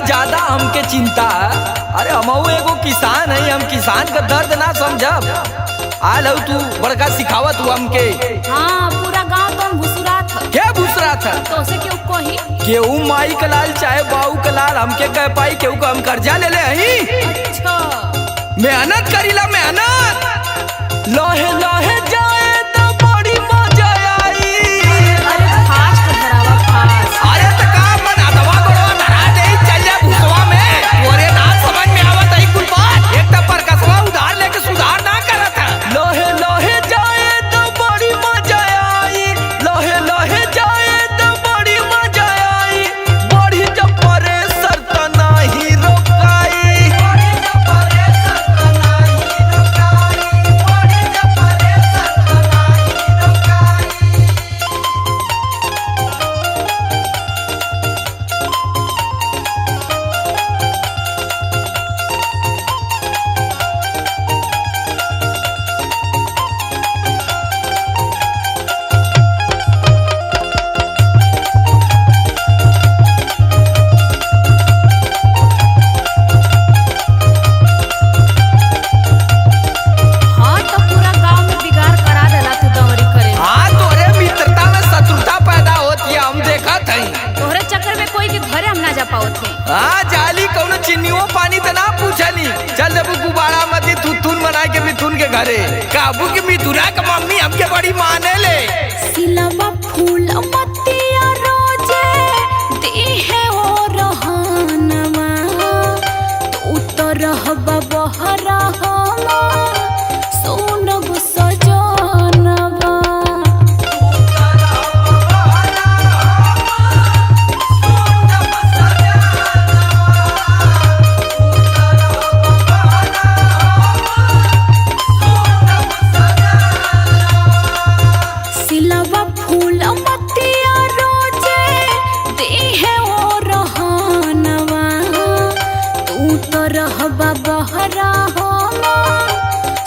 ज्यादा हमके चिंता है। अरे हमहू एगो किसान है, हम किसान का दर्द ना समझब। आल हूँ तू बड़का सिखावत हुआ हमके। हाँ, पूरा गांव तो भुसुरा था। क्या भुसरा था? तो उसे क्यों कोही? केहू माई का लाल चाहे बाऊ का लाल हमके कह पाई केहू का हम कर्जा ले ले हई। अच्छा, मेहनत करीला मेहनत, लोहे लोहे जाए तो बड़ी मजा आई। अरे फास्ट धरावा फास्ट। अरे तो का मन अदवा गोड़वा धरा दे चल जा भुसवा में। तोरे ना समझ में आवत है कुल बात। एक तो पर कसवा उधार लेके सुधार ना करत है। लोहे लोहे जाए तो बड़ी मजा आई, लोहे लोहे जाए तो बड़ी मजा आई। बड़ी जब परे सर तो नहीं रोकाई, बड़ी जब परे सर तो नहीं रोकाई, बड़ी जब परे सर तो नहीं रोकाई। हाँ, तो पूरा गांव में बिगाड़ करा देला तू दवरी करे। हाँ, तोरे मित्रता में शत्रुता पैदा होती है, हम देखा था। तोहरे चक्कर में कोई के घरे हम ना जा पाओ थे। हाँ, जाली कौनो चिन्नियों पानी तो ना पूछली। चल देबू गुबारा मती थुथुन बनाए के मिथुन के घरे। काबू की मिथुरा का मम्मी हमके बड़ी माने ले। सिलवा फूल मतिया रोजे दी है ओ रहनवा, तू तो रहबा बहरा हमा सोनब सजनवा। सिलवा फूल मतिया रोजे दी है ओ रहनवा, तू तो रहबा बहरा हमा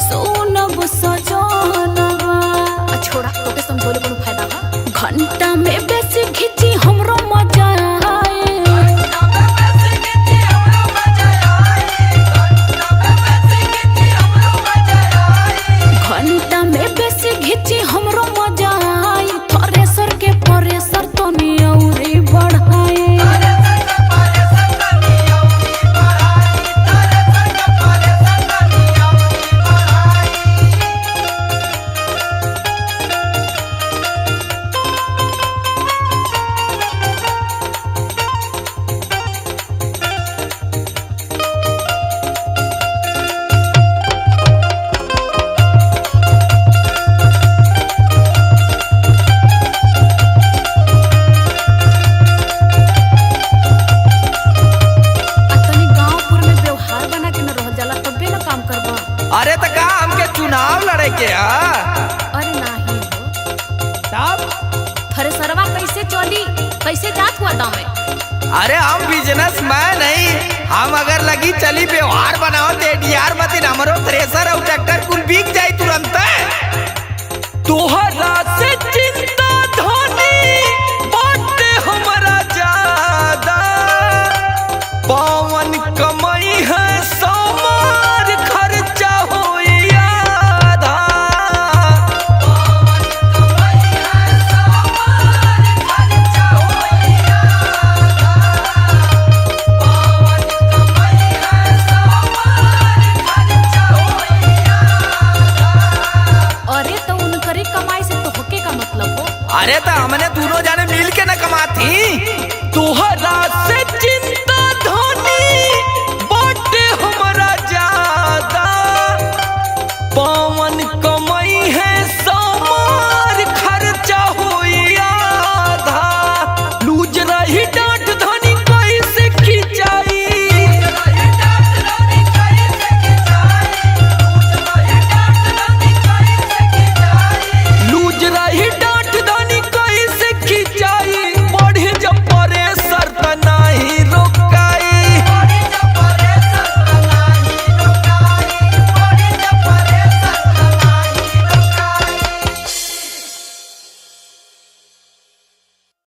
सोनब सजनवा। आ छोड़ा, तोके समझोले कोनो फायदा बा? घंटा में बेसी खिची हमरो मजा आए। घंटा में बेसी घिची हमरो मजा आई। थ्रेसर के प्रेशर तो नहीं औरी बढ़ाए। तनी गांवपुर में व्यवहार बना के न रहल जाला, तबे न काम करबा। अरे तो का हमके चुनाव लड़े के है? अरे नाही हो, तब थ्रेसरवा कैसे चली? कैसे जात हुआ दाम में? अरे हम बिजनेस मैन नहीं, हम अगर लगी चली व्यवहार बनाओ तो एडीआर मत हमरो थ्रेसर और ट्रैक्टर कुल बिक जाई तुरंत। तोहरा